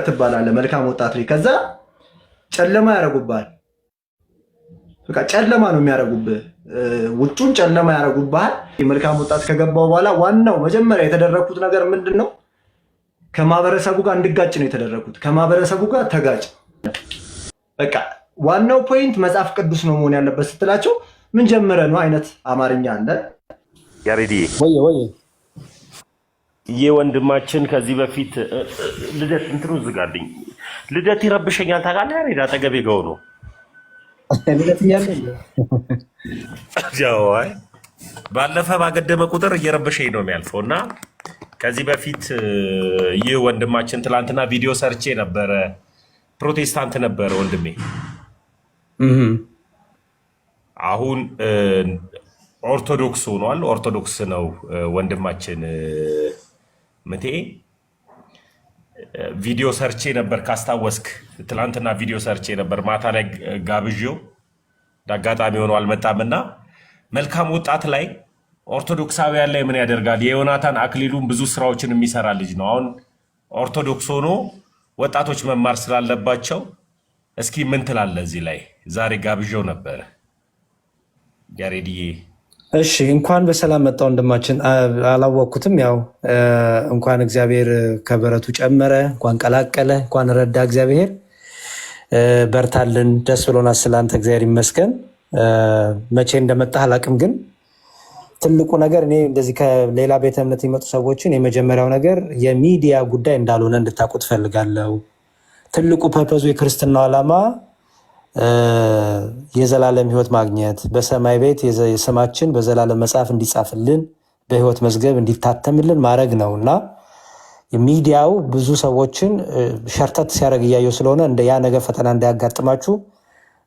ትባላለህ መልካም ወጣት ላይ ከዛ ጨለማ ያረጉብሃል። በቃ ጨለማ ነው የሚያረጉብህ፣ ውጩን ጨለማ ያረጉብሃል። መልካም ወጣት ከገባው በኋላ ዋናው መጀመሪያ የተደረኩት ነገር ምንድነው? ከማህበረሰቡ ጋር እንድጋጭ ነው የተደረኩት። ከማህበረሰቡ ጋር ተጋጭ። በቃ ዋናው ፖይንት መጽሐፍ ቅዱስ ነው መሆን ያለበት ስትላቸው ምን ጀመረ ነው አይነት አማርኛ አለ። ያሬዲ ወይ ይህ ወንድማችን ከዚህ በፊት ልደት እንትኑ ዝጋልኝ፣ ልደት ይረብሸኛል ታውቃለህ። ያሬድ አጠገቤ ገው ነው ልደት እያለ ጃዋይ ባለፈ ባገደመ ቁጥር እየረበሸኝ ነው የሚያልፈው እና ከዚህ በፊት ይህ ወንድማችን ትላንትና ቪዲዮ ሰርቼ ነበረ። ፕሮቴስታንት ነበረ ወንድሜ። አሁን ኦርቶዶክስ ሆኗል። ኦርቶዶክስ ነው ወንድማችን ምቴ። ቪዲዮ ሰርቼ ነበር ካስታወስክ፣ ትላንትና ቪዲዮ ሰርቼ ነበር ማታ ላይ ጋብዤው አጋጣሚ ሆኖ አልመጣምና መልካም ወጣት ላይ ኦርቶዶክሳውያን ላይ ምን ያደርጋል? የዮናታን አክሊሉን ብዙ ስራዎችን የሚሰራ ልጅ ነው። አሁን ኦርቶዶክስ ሆኖ ወጣቶች መማር ስላለባቸው እስኪ ምን ትላለህ እዚህ ላይ? ዛሬ ጋብዤው ነበረ ያሬድዬ። እሺ እንኳን በሰላም መጣ ወንድማችን። አላወቅኩትም። ያው እንኳን እግዚአብሔር ከበረቱ ጨመረ፣ እንኳን ቀላቀለ፣ እንኳን ረዳ እግዚአብሔር። በርታልን፣ ደስ ብሎናል ስላንተ፣ እግዚአብሔር ይመስገን። መቼ እንደመጣህ አላቅም፣ ግን ትልቁ ነገር እኔ እንደዚህ ከሌላ ቤተ እምነት የሚመጡ ሰዎችን የመጀመሪያው ነገር የሚዲያ ጉዳይ እንዳልሆነ እንድታውቁት ፈልጋለሁ። ትልቁ ፐርፐዙ የክርስትናው ዓላማ የዘላለም ሕይወት ማግኘት፣ በሰማይ ቤት የስማችን በዘላለም መጽሐፍ እንዲጻፍልን፣ በሕይወት መዝገብ እንዲታተምልን ማድረግ ነው እና ሚዲያው ብዙ ሰዎችን ሸርተት ሲያደርግ እያየው ስለሆነ እንደ ያ ነገር ፈተና እንዳያጋጥማችሁ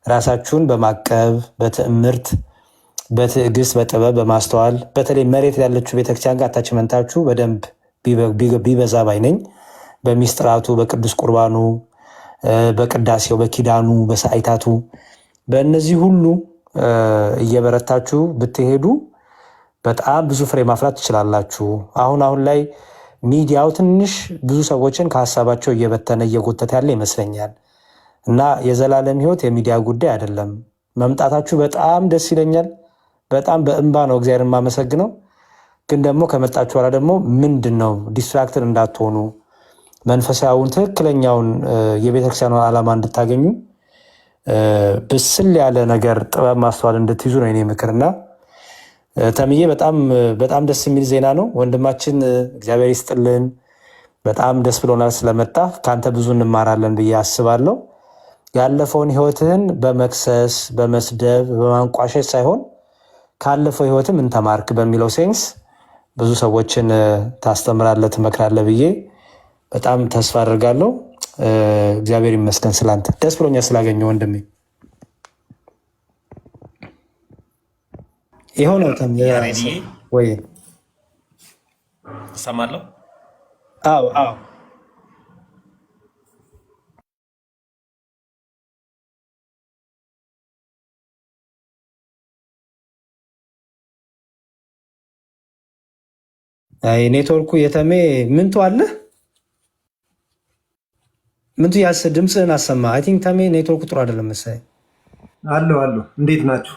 ራሳችሁን በማቀብ በትዕምርት በትዕግስት በጥበብ በማስተዋል በተለይ መሬት ያለችው ቤተክርስቲያን ጋር አታችመንታችሁ በደንብ ቢበዛ ባይነኝ። በሚስጥራቱ በቅዱስ ቁርባኑ በቅዳሴው በኪዳኑ በሰዓይታቱ በእነዚህ ሁሉ እየበረታችሁ ብትሄዱ በጣም ብዙ ፍሬ ማፍራት ትችላላችሁ። አሁን ላይ ሚዲያው ትንሽ ብዙ ሰዎችን ከሀሳባቸው እየበተነ እየጎተተ ያለ ይመስለኛል እና የዘላለም ሕይወት የሚዲያ ጉዳይ አይደለም። መምጣታችሁ በጣም ደስ ይለኛል። በጣም በእንባ ነው እግዚአብሔር የማመሰግነው። ግን ደግሞ ከመጣችሁ በኋላ ደግሞ ምንድን ነው ዲስትራክትን እንዳትሆኑ መንፈሳዊውን ትክክለኛውን የቤተክርስቲያኗን ዓላማ እንድታገኙ ብስል ያለ ነገር ጥበብ ማስተዋል እንድትይዙ ነው የኔ ምክርና ተምዬ በጣም ደስ የሚል ዜና ነው ወንድማችን። እግዚአብሔር ይስጥልን። በጣም ደስ ብሎናል ስለመጣ። ከአንተ ብዙ እንማራለን ብዬ አስባለሁ። ያለፈውን ህይወትህን በመክሰስ በመስደብ በማንቋሸሽ ሳይሆን ካለፈው ህይወትም እንተማርክ በሚለው ሴንስ ብዙ ሰዎችን ታስተምራለህ፣ ትመክራለህ ብዬ በጣም ተስፋ አድርጋለሁ። እግዚአብሔር ይመስገን ስላንተ። ደስ ብሎኛል ስላገኘሁ ወንድሜ። ይኸው ነው ወይ ሰማለሁ? አዎ ኔትወርኩ የተሜ ምንቱ አለ ምንቱ ያስ ድምፅህን አሰማ። አይ ቲንክ ተሜ ኔትወርኩ ጥሩ አይደለም መሰለኝ። አለሁ። እንዴት ናችሁ?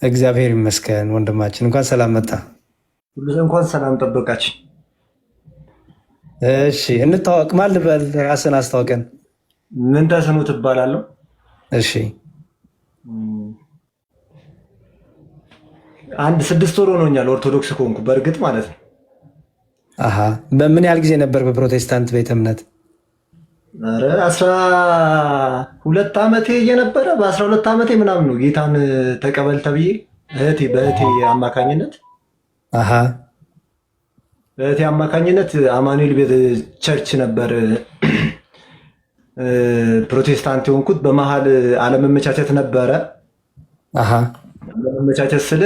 እግዚአብሔር ይመስገን ወንድማችን፣ እንኳን ሰላም መጣ። እንኳን ሰላም ጠበቃችሁ። እሺ እንታወቅ። ማን ልበል? ራስን አስታውቀን። ምን ተስኖ ትባላለሁ። እሺ 6 ወር ሆኖኛል ኦርቶዶክስ ከሆንኩ በእርግጥ ማለት ነው። በምን ያህል ጊዜ ነበር በፕሮቴስታንት ቤተ እምነት? 12 ዓመቴ እየነበረ በ12 ዓመቴ ምናምን ነው ጌታን ተቀበል ተብዬ በእህቴ አማካኝነት አማኑኤል ቤተ ቸርች ነበር ፕሮቴስታንት የሆንኩት። በመሀል አለመመቻቸት ነበረ። አለመመቻቸት ስለ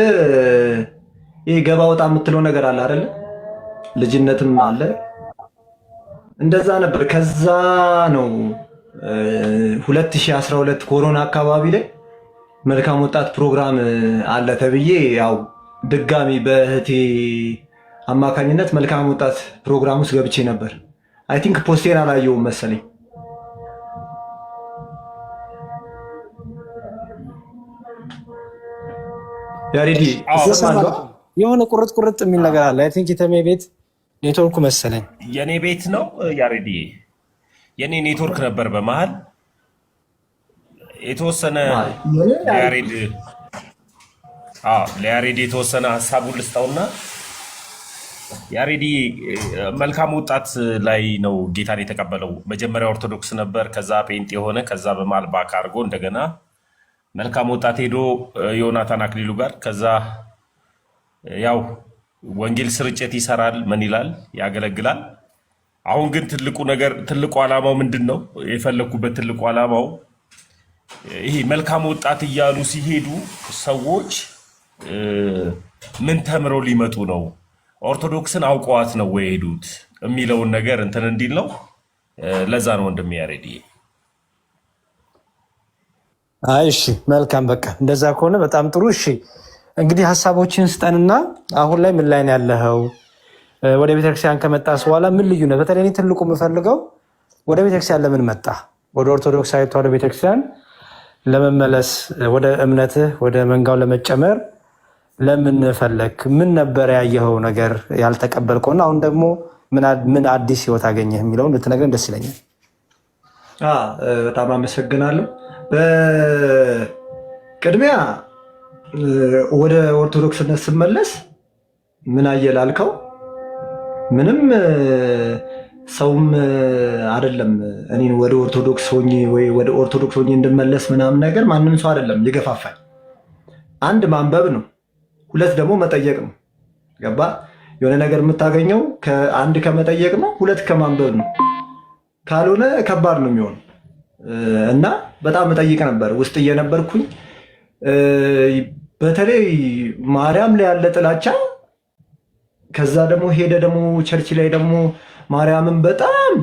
ይሄ ገባ ወጣ የምትለው ነገር አለ አይደለ? ልጅነትም አለ እንደዛ ነበር። ከዛ ነው 2012 ኮሮና አካባቢ ላይ መልካም ወጣት ፕሮግራም አለ ተብዬ ያው ድጋሚ በእህቴ አማካኝነት መልካም ወጣት ፕሮግራም ውስጥ ገብቼ ነበር። አይ ቲንክ ፖስቴን አላየሁም መሰለኝ። ያሬዲ የሆነ ቁርጥ ቁርጥ የሚል ነገር አለ። አይ ቲንክ የተሜ ቤት ኔትወርኩ መሰለኝ። የኔ ቤት ነው ያሬዲ፣ የኔ ኔትወርክ ነበር በመሀል የተወሰነ ለያሬድ የተወሰነ ሀሳቡን ልስጠውና ያሬዲ መልካም ወጣት ላይ ነው ጌታን የተቀበለው። መጀመሪያ ኦርቶዶክስ ነበር፣ ከዛ ጴንጤ የሆነ፣ ከዛ በመሃል ባክ አድርጎ እንደገና መልካም ወጣት ሄዶ ዮናታን አክሊሉ ጋር፣ ከዛ ያው ወንጌል ስርጭት ይሰራል፣ ምን ይላል፣ ያገለግላል። አሁን ግን ትልቁ ነገር ትልቁ ዓላማው ምንድን ነው? የፈለግኩበት ትልቁ ዓላማው ይሄ መልካም ወጣት እያሉ ሲሄዱ ሰዎች ምን ተምረው ሊመጡ ነው፣ ኦርቶዶክስን አውቀዋት ነው ወይ ሄዱት የሚለውን ነገር እንትን እንዲል ነው። ለዛ ነው ወንድም ያሬድ። እሺ መልካም፣ በቃ እንደዛ ከሆነ በጣም ጥሩ። እሺ እንግዲህ ሀሳቦችን ስጠንና አሁን ላይ ምን ላይ ነው ያለኸው? ወደ ቤተክርስቲያን ከመጣስ በኋላ ምን ልዩነት? በተለይ እኔ ትልቁ የምፈልገው ወደ ቤተክርስቲያን ለምን መጣ? ወደ ኦርቶዶክሳዊ ተዋሕዶ ቤተክርስቲያን ለመመለስ፣ ወደ እምነትህ ወደ መንጋው ለመጨመር ለምን ፈለግ? ምን ነበር ያየኸው ነገር ያልተቀበልከውና አሁን ደግሞ ምን አዲስ ህይወት አገኘህ የሚለውን ልትነግረን ደስ ይለኛል። በጣም አመሰግናለሁ። በቅድሚያ ወደ ኦርቶዶክስነት ስመለስ ምን አየህ ላልከው፣ ምንም ሰውም አይደለም እኔን ወደ ኦርቶዶክስ ሆኜ ወይ ወደ ኦርቶዶክስ ሆኜ እንድመለስ ምናምን ነገር ማንም ሰው አይደለም ሊገፋፋኝ። አንድ ማንበብ ነው፣ ሁለት ደግሞ መጠየቅ ነው። ገባ? የሆነ ነገር የምታገኘው አንድ ከመጠየቅ ነው፣ ሁለት ከማንበብ ነው። ካልሆነ ከባድ ነው የሚሆነው እና በጣም እጠይቅ ነበር ውስጥ እየነበርኩኝ። በተለይ ማርያም ላይ ያለ ጥላቻ፣ ከዛ ደግሞ ሄደ ደግሞ ቸርች ላይ ደግሞ ማርያምን በጣም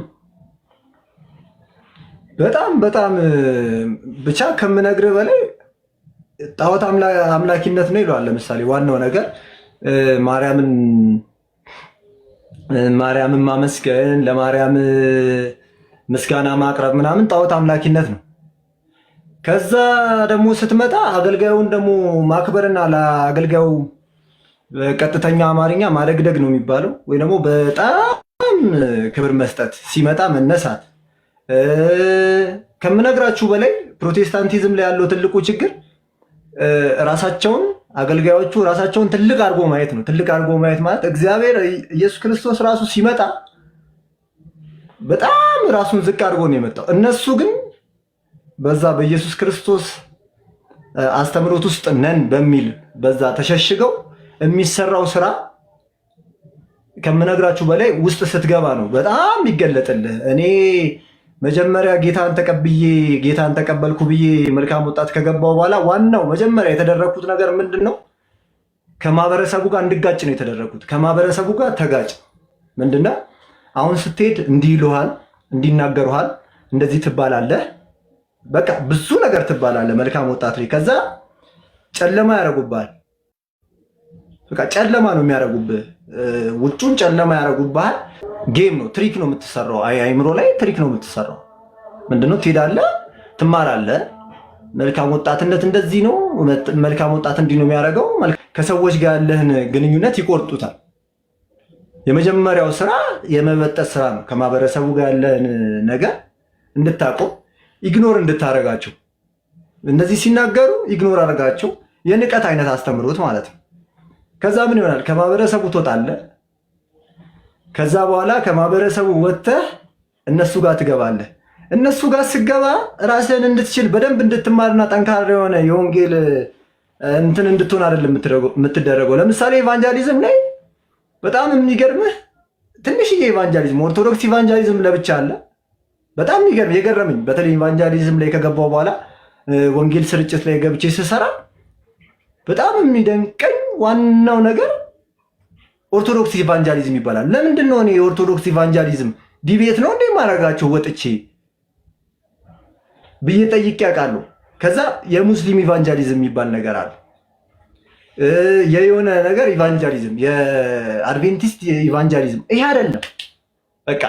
በጣም በጣም ብቻ ከምነግርህ በላይ ጣዖት አምላኪነት ነው ይለዋል። ለምሳሌ ዋናው ነገር ማርያምን ማመስገን፣ ለማርያም ምስጋና ማቅረብ ምናምን ጣዖት አምላኪነት ነው። ከዛ ደግሞ ስትመጣ አገልጋዩን ደግሞ ማክበርና ለአገልጋዩ ቀጥተኛ አማርኛ ማደግደግ ነው የሚባለው፣ ወይ ደግሞ በጣም ክብር መስጠት ሲመጣ መነሳት። ከምነግራችሁ በላይ ፕሮቴስታንቲዝም ላይ ያለው ትልቁ ችግር ራሳቸውን አገልጋዮቹ ራሳቸውን ትልቅ አድርጎ ማየት ነው። ትልቅ አድርጎ ማየት ማለት እግዚአብሔር ኢየሱስ ክርስቶስ ራሱ ሲመጣ በጣም ራሱን ዝቅ አድርጎ ነው የመጣው። እነሱ ግን በዛ በኢየሱስ ክርስቶስ አስተምሮት ውስጥ ነን በሚል በዛ ተሸሽገው የሚሰራው ስራ ከምነግራችሁ በላይ ውስጥ ስትገባ ነው በጣም ይገለጥልህ። እኔ መጀመሪያ ጌታን ተቀበልኩ ብዬ መልካም ወጣት ከገባው በኋላ ዋናው መጀመሪያ የተደረግኩት ነገር ምንድን ነው? ከማህበረሰቡ ጋር እንድጋጭ ነው የተደረግኩት። ከማህበረሰቡ ጋር ተጋጭ። ምንድነው? አሁን ስትሄድ እንዲህ ይሉሃል፣ እንዲናገሩሃል፣ እንደዚህ ትባላለህ፣ በቃ ብዙ ነገር ትባላለህ መልካም ወጣት ላይ። ከዛ ጨለማ ያደርጉብሃል። በቃ ጨለማ ነው የሚያደርጉብህ። ውጩን ጨለማ ያደርጉብሃል። ጌም ነው፣ ትሪክ ነው የምትሰራው። አይምሮ ላይ ትሪክ ነው የምትሰራው። ምንድነው? ትሄዳለህ፣ ትማራለህ። መልካም ወጣትነት እንደዚህ ነው፣ መልካም ወጣት እንዲህ ነው የሚያደርገው። ከሰዎች ጋር ያለህን ግንኙነት ይቆርጡታል። የመጀመሪያው ስራ የመበጠስ ስራ ነው። ከማህበረሰቡ ጋር ያለህን ነገር እንድታቆም፣ ኢግኖር እንድታረጋቸው። እነዚህ ሲናገሩ ኢግኖር አረጋቸው። የንቀት አይነት አስተምሮት ማለት ነው። ከዛ ምን ይሆናል? ከማህበረሰቡ ትወጣለህ። ከዛ በኋላ ከማህበረሰቡ ወጥተህ እነሱ ጋር ትገባለህ። እነሱ ጋር ስገባ ራስህን እንድትችል በደንብ እንድትማርና ጠንካራ የሆነ የወንጌል እንትን እንድትሆን አይደለም የምትደረገው። ለምሳሌ ኢቫንጀሊዝም ላይ በጣም የሚገርምህ ትንሽዬ ኢቫንጀሊዝም፣ ኦርቶዶክስ ኢቫንጀሊዝም ለብቻ አለ። በጣም የገረመኝ በተለይ ኢቫንጀሊዝም ላይ ከገባው በኋላ ወንጌል ስርጭት ላይ ገብቼ ስሰራ በጣም የሚደንቀኝ ዋናው ነገር ኦርቶዶክስ ኢቫንጀሊዝም ይባላል። ለምንድን ነው እኔ የኦርቶዶክስ ኢቫንጀሊዝም ዲቤት ነው እንዴ ማረጋቸው ወጥቼ ብዬ ጠይቄ አውቃለሁ። ከዛ የሙስሊም ኢቫንጀሊዝም የሚባል ነገር አለ። የሆነ ነገር ኢቫንጀሊዝም፣ የአድቬንቲስት ኢቫንጀሊዝም ይሄ አይደለም። በቃ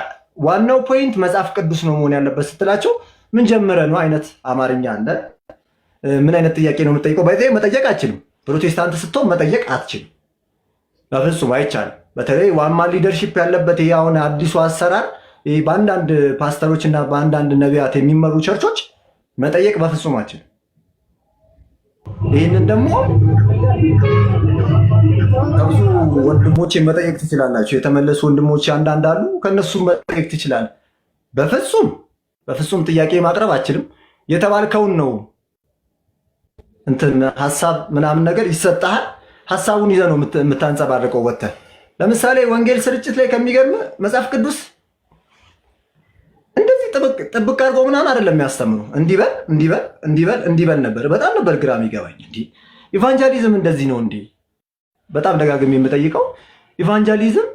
ዋናው ፖይንት መጽሐፍ ቅዱስ ነው መሆን ያለበት ስትላቸው ምን ጀምረ ነው አይነት አማርኛ አለ። ምን አይነት ጥያቄ ነው የምጠይቀው? ባይዘ መጠየቅ አችልም። ፕሮቴስታንት ስትሆን መጠየቅ አትችልም። በፍጹም አይቻልም። በተለይ ዋማ ሊደርሺፕ ያለበት ይሄ አሁን አዲሱ አሰራር በአንዳንድ ፓስተሮች እና በአንዳንድ ነቢያት የሚመሩ ቸርቾች መጠየቅ በፍጹም አትችልም። ይህንን ደግሞ ከብዙ ወንድሞቼ መጠየቅ ትችላላችሁ። የተመለሱ ወንድሞቼ አንዳንድ አሉ፣ ከእነሱም መጠየቅ ትችላለህ። በፍጹም ጥያቄ ማቅረብ አችልም። የተባልከውን ነው እንትን ሀሳብ ምናምን ነገር ይሰጥሃል። ሀሳቡን ይዘህ ነው የምታንጸባርቀው ወጥተህ። ለምሳሌ ወንጌል ስርጭት ላይ ከሚገርም መጽሐፍ ቅዱስ እንደዚህ ጥብቅ አድርጎ ምናምን አይደለም የሚያስተምሩ። እንዲበል ነበር። በጣም ነበር ግራ የሚገባኝ። እንዲህ ኢቫንጀሊዝም እንደዚህ ነው እንዲህ በጣም ደጋግሜ የምጠይቀው ኢቫንጀሊዝም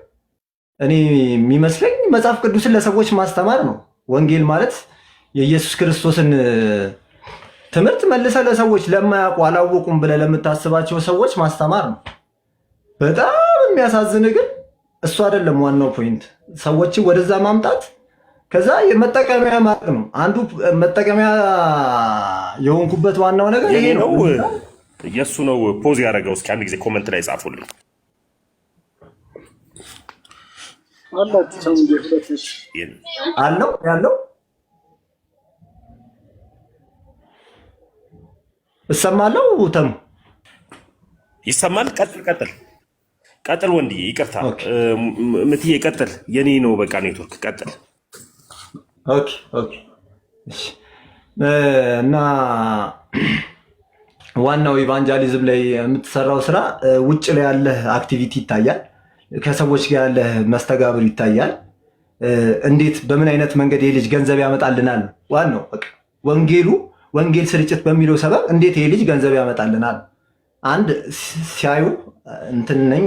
እኔ የሚመስለኝ መጽሐፍ ቅዱስን ለሰዎች ማስተማር ነው። ወንጌል ማለት የኢየሱስ ክርስቶስን ትምህርት መልሰ ለሰዎች ለማያውቁ አላወቁም ብለህ ለምታስባቸው ሰዎች ማስተማር ነው። በጣም የሚያሳዝን ግን እሱ አይደለም ዋናው ፖይንት፣ ሰዎችን ወደዛ ማምጣት ከዛ የመጠቀሚያ ማድረግ ነው። አንዱ መጠቀሚያ የሆንኩበት ዋናው ነገር ይሄ ነው። የእሱ ነው ፖዝ ያደረገው። እስኪ አንድ ጊዜ ኮመንት ላይ ጻፉልኝ። አለው ያለው እሰማለሁ። ተሙ ይሰማል። ቀጥል ወንድዬ። ይቅርታ ምትዬ ቀጥል። የኔ ነው በቃ ኔትወርክ። ቀጥል። ኦኬ እና ዋናው ኢቫንጀሊዝም ላይ የምትሰራው ስራ ውጭ ላይ ያለህ አክቲቪቲ ይታያል፣ ከሰዎች ጋር ያለህ መስተጋብር ይታያል። እንዴት በምን አይነት መንገድ ይሄ ልጅ ገንዘብ ያመጣልናል? ዋናው በቃ ወንጌል ስርጭት በሚለው ሰበብ እንዴት ይሄ ልጅ ገንዘብ ያመጣልናል? አንድ ሲያዩ እንትን ነኝ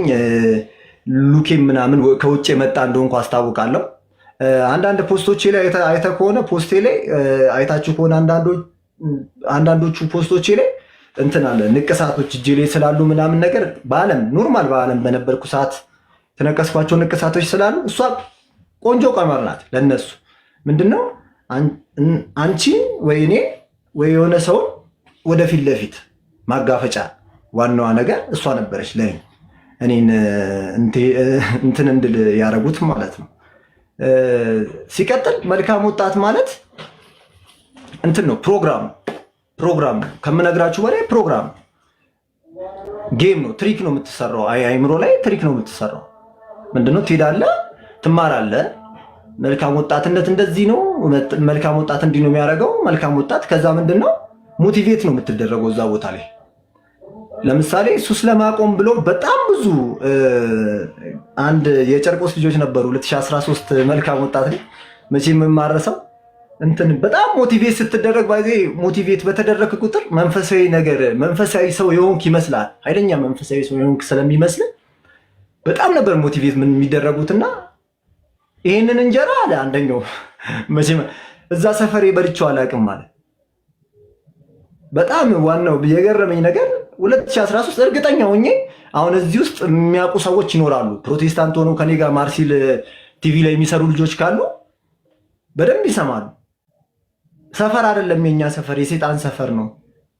ሉኬም ምናምን ከውጭ የመጣ እንደሆንኩ አስታውቃለሁ። አንዳንድ ፖስቶቼ ላይ አይተህ ከሆነ ፖስቴ ላይ አይታችሁ ከሆነ አንዳንዶቹ ፖስቶቼ ላይ እንትን አለ ንቅሳቶች እጄ ላይ ስላሉ ምናምን ነገር በዓለም ኖርማል በዓለም በነበርኩ ሰዓት የተነቀስኳቸው ንቅሳቶች ስላሉ እሷ ቆንጆ ቀመር ናት ለነሱ። ምንድነው አንቺን ወይ እኔ ወይ የሆነ ሰው ወደፊት ለፊት ማጋፈጫ ዋናዋ ነገር እሷ ነበረች ለእኔ እኔን እንትን እንድል ያደረጉት ማለት ነው። ሲቀጥል መልካም ወጣት ማለት እንትን ነው ፕሮግራም ነው። ከምነግራችሁ በላይ ፕሮግራም ጌም ነው። ትሪክ ነው የምትሰራው። አይምሮ ላይ ትሪክ ነው የምትሰራው። ምንድነው ትሄዳለህ፣ ትማራለህ። መልካም ወጣትነት እንደዚህ ነው። መልካም ወጣት እንዲህ ነው የሚያደርገው። መልካም ወጣት ከዛ ምንድነው ሞቲቬት ነው የምትደረገው እዛ ቦታ ላይ። ለምሳሌ ሱስ ለማቆም ብሎ በጣም ብዙ አንድ የጨርቆስ ልጆች ነበሩ 2013 መልካም ወጣት ላይ መቼም የማረሰው እንትን በጣም ሞቲቬት ስትደረግ ባይዜ ሞቲቬት በተደረግ ቁጥር መንፈሳዊ ሰው የሆንክ ይመስላል። ኃይለኛ መንፈሳዊ ሰው የሆንክ ስለሚመስል በጣም ነበር ሞቲቬት የሚደረጉትና ይህንን እንጀራ አለ አንደኛው መቼም እዛ ሰፈሬ በልቼው አላውቅም ማለት በጣም ዋናው የገረመኝ ነገር 2013 እርግጠኛ ሆኜ አሁን እዚህ ውስጥ የሚያውቁ ሰዎች ይኖራሉ። ፕሮቴስታንት ሆነው ከኔ ጋር ማርሲል ቲቪ ላይ የሚሰሩ ልጆች ካሉ በደንብ ይሰማሉ። ሰፈር አይደለም የኛ ሰፈር፣ የሴጣን ሰፈር ነው።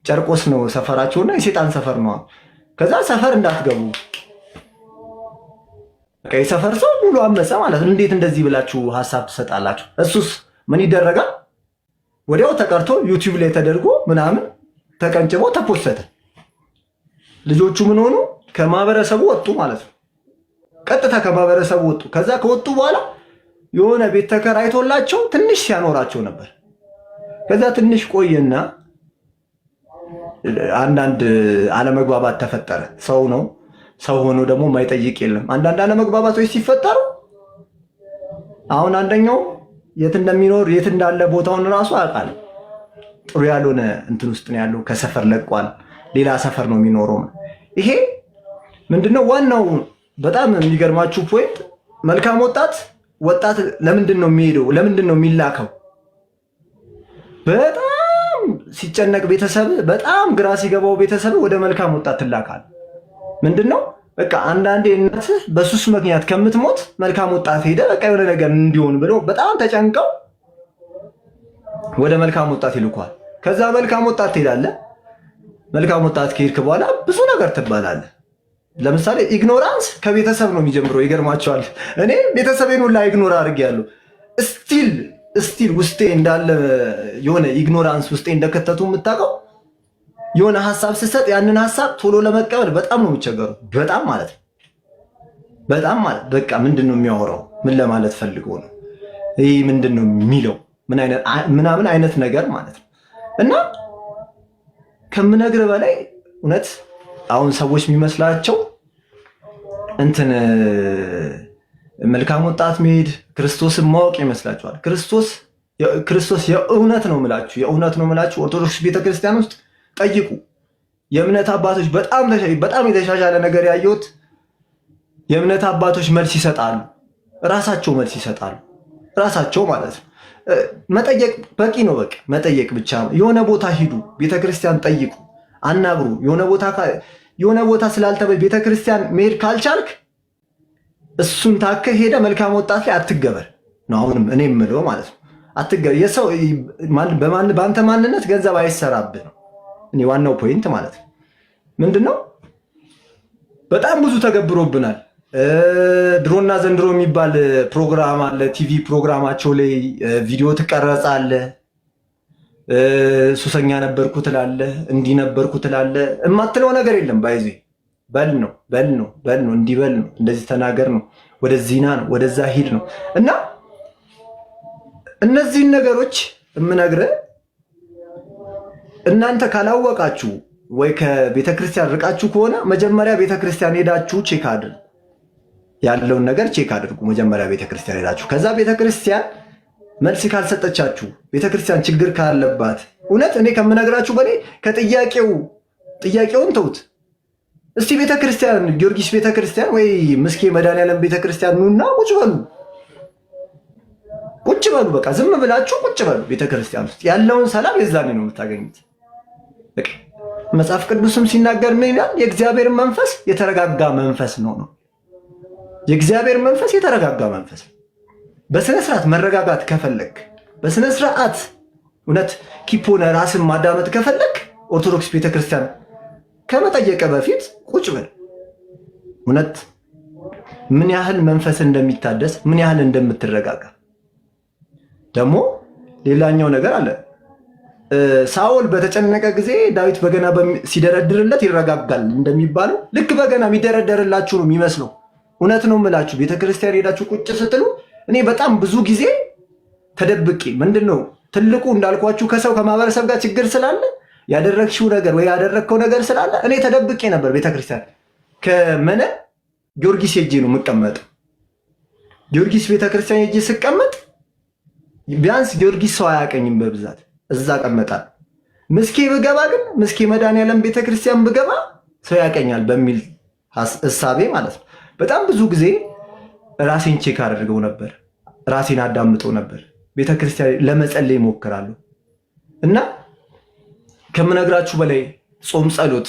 ጨርቆስ ነው ሰፈራቸውና የሴጣን ሰፈር ነው። ከዛ ሰፈር እንዳትገቡ የሰፈር ሰው ሙሉ አመፀ ማለት ነው። እንዴት እንደዚህ ብላችሁ ሀሳብ ትሰጣላችሁ? እሱስ ምን ይደረጋል? ወዲያው ተቀርቶ ዩቲዩብ ላይ ተደርጎ ምናምን ተቀንጭቦ ተፖሰተ። ልጆቹ ምን ሆኑ? ከማህበረሰቡ ወጡ ማለት ነው። ቀጥታ ከማህበረሰቡ ወጡ። ከዛ ከወጡ በኋላ የሆነ ቤት ተከራይቶላቸው ትንሽ ሲያኖራቸው ነበር። ከዛ ትንሽ ቆየና አንዳንድ አለመግባባት ተፈጠረ። ሰው ነው፣ ሰው ሆኖ ደግሞ የማይጠይቅ የለም። አንዳንድ አለመግባባቶች ሲፈጠሩ አሁን አንደኛው የት እንደሚኖር የት እንዳለ ቦታውን እራሱ አውቃለሁ። ጥሩ ያልሆነ እንትን ውስጥ ነው ያለው። ከሰፈር ለቋል፣ ሌላ ሰፈር ነው የሚኖረው። ይሄ ምንድነው ዋናው በጣም የሚገርማችሁ ፖይንት፣ መልካም ወጣት ለምንድን ነው የሚሄደው? ለምንድን ነው የሚላከው? በጣም ሲጨነቅ ቤተሰብ፣ በጣም ግራ ሲገባው ቤተሰብ ወደ መልካም ወጣት ትላካል። ምንድነው በቃ አንዳንዴ እናትህ በሱስ ምክንያት ከምትሞት መልካም ወጣት ሄደ በቃ የሆነ ነገር እንዲሆን ብለው በጣም ተጨንቀው ወደ መልካም ወጣት ይልኳል። ከዛ መልካም ወጣት ትሄዳለህ። መልካም ወጣት ከሄድክ በኋላ ብዙ ነገር ትባላለህ። ለምሳሌ ኢግኖራንስ ከቤተሰብ ነው የሚጀምረው። ይገርማቸዋል። እኔ ቤተሰቤን ሁላ ኢግኖር አድርጌያለሁ። ስቲል ውስጤ እንዳለ የሆነ ኢግኖራንስ ውስጤ እንደከተቱ የምታውቀው የሆነ ሀሳብ ስሰጥ ያንን ሀሳብ ቶሎ ለመቀበል በጣም ነው የሚቸገሩ። በጣም ማለት በቃ ምንድን ነው የሚያወራው? ምን ለማለት ፈልጎ ነው? ይህ ምንድን ነው የሚለው? ምናምን አይነት ነገር ማለት ነው። እና ከምነግር በላይ እውነት አሁን ሰዎች የሚመስላቸው እንትን መልካም ወጣት መሄድ ክርስቶስን ማወቅ ይመስላችኋል። ክርስቶስ የእውነት ነው የምላችሁ ኦርቶዶክስ ቤተክርስቲያን ውስጥ ጠይቁ። የእምነት አባቶች በጣም የተሻሻለ ነገር ያየሁት የእምነት አባቶች መልስ ይሰጣሉ። ራሳቸው መልስ ይሰጣሉ። ራሳቸው ማለት ነው። መጠየቅ በቂ ነው። በቃ መጠየቅ ብቻ ነው። የሆነ ቦታ ሂዱ፣ ቤተክርስቲያን ጠይቁ፣ አናግሩ። የሆነ ቦታ ስላልተበ ቤተክርስቲያን መሄድ ካልቻልክ እሱን ታከ ሄደ መልካም ወጣት ላይ አትገበር ነው አሁንም እኔ የምለው ማለት ነው። አትገበር። የሰው በአንተ ማንነት ገንዘብ አይሰራብህ ነው እኔ ዋናው ፖይንት ማለት ነው። ምንድነው በጣም ብዙ ተገብሮብናል። ድሮና ዘንድሮ የሚባል ፕሮግራም አለ። ቲቪ ፕሮግራማቸው ላይ ቪዲዮ ትቀረጻለህ። ሱሰኛ ነበርኩ ትላለህ፣ እንዲህ ነበርኩ ትላለህ። የማትለው ነገር የለም። ባይዚ በል ነው እንዲህ በል ነው፣ እንደዚህ ተናገር ነው፣ ወደዚህ ና ነው፣ ወደዛ ሂድ ነው። እና እነዚህን ነገሮች የምነግርህ እናንተ ካላወቃችሁ ወይ ከቤተክርስቲያን ርቃችሁ ከሆነ መጀመሪያ ቤተክርስቲያን ሄዳችሁ ቼክ አድርጉ። ያለውን ነገር ቼክ አድርጉ መጀመሪያ ቤተክርስቲያን ሄዳችሁ። ከዛ ቤተክርስቲያን መልስ ካልሰጠቻችሁ፣ ቤተክርስቲያን ችግር ካለባት፣ እውነት እኔ ከምነግራችሁ በላይ ጥያቄውን ተውት። እስቲ ቤተክርስቲያን ጊዮርጊስ ቤተክርስቲያን ወይ ምስኬ መድኃኔዓለም ቤተክርስቲያን ኑና ቁጭ በሉ። በቃ ዝም ብላችሁ ቁጭ በሉ። ቤተክርስቲያን ውስጥ ያለውን ሰላም የዛኔ ነው የምታገኙት። መጽሐፍ ቅዱስም ሲናገር ምን ይላል? የእግዚአብሔር መንፈስ የተረጋጋ መንፈስ ነው። የእግዚአብሔር መንፈስ የተረጋጋ መንፈስ። በስነ ስርዓት መረጋጋት ከፈለክ፣ በስነ ስርዓት እውነት ኪፖነ ራስን ማዳመጥ ከፈለክ ኦርቶዶክስ ቤተክርስቲያን ከመጠየቀ በፊት ቁጭ በል። እውነት ምን ያህል መንፈስ እንደሚታደስ፣ ምን ያህል እንደምትረጋጋ። ደግሞ ሌላኛው ነገር አለ። ሳኦል በተጨነቀ ጊዜ ዳዊት በገና ሲደረድርለት ይረጋጋል እንደሚባለው ልክ በገና የሚደረደርላችሁ ነው የሚመስለው። እውነት ነው የምላችሁ። ቤተክርስቲያን ሄዳችሁ ቁጭ ስትሉ እኔ በጣም ብዙ ጊዜ ተደብቄ ምንድነው ትልቁ እንዳልኳችሁ ከሰው ከማህበረሰብ ጋር ችግር ስላለ ያደረግሽው ነገር ወይ ያደረግከው ነገር ስላለ እኔ ተደብቄ ነበር ቤተክርስቲያን። ከመነ ጊዮርጊስ ሄጄ ነው የምቀመጠው። ጊዮርጊስ ቤተክርስቲያን ሄጄ ስቀመጥ ቢያንስ ጊዮርጊስ ሰው አያቀኝም በብዛት እዛ ቀመጣል። ምስኬ ብገባ ግን ምስኬ መድኃኔዓለም ቤተክርስቲያን ብገባ ሰው ያቀኛል በሚል እሳቤ ማለት ነው። በጣም ብዙ ጊዜ ራሴን ቼክ አድርገው ነበር፣ ራሴን አዳምጠው ነበር። ቤተክርስቲያን ለመጸለይ ይሞክራሉ። እና ከምነግራችሁ በላይ ጾም ጸሎት፣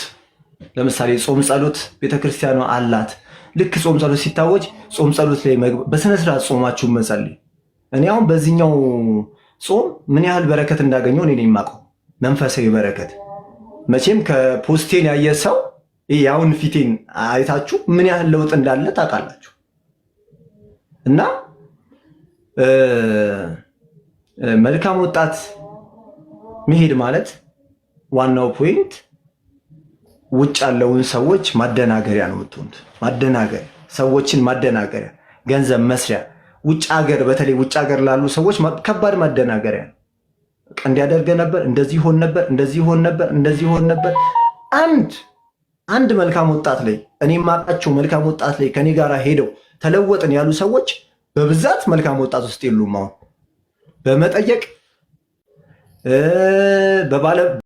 ለምሳሌ ጾም ጸሎት ቤተክርስቲያኗ አላት። ልክ ጾም ጸሎት ሲታወጅ ጾም ጸሎት ላይ በስነ ስርዓት ጾማችሁን መጸለይ። እኔ አሁን በዚህኛው ጾም ምን ያህል በረከት እንዳገኘው እኔ ነኝ የማውቀው። መንፈሳዊ በረከት መቼም ከፖስቴን ያየ ሰው ያውን ፊቴን አይታችሁ ምን ያህል ለውጥ እንዳለ ታውቃላችሁ። እና መልካም ወጣት መሄድ ማለት ዋናው ፖይንት ውጭ ያለውን ሰዎች ማደናገሪያ ነው የምትሆኑት። ማደናገሪያ፣ ሰዎችን ማደናገሪያ፣ ገንዘብ መስሪያ። ውጭ ሀገር በተለይ ውጭ ሀገር ላሉ ሰዎች ከባድ ማደናገሪያ ነው። እንዲያደርገ ነበር፣ እንደዚህ ሆን ነበር፣ እንደዚህ ሆን ነበር፣ እንደዚህ ሆን ነበር። አንድ መልካም ወጣት ላይ እኔ የማውቃቸው መልካም ወጣት ላይ ከኔ ጋር ሄደው ተለወጥን ያሉ ሰዎች በብዛት መልካም ወጣት ውስጥ የሉም። አሁን በመጠየቅ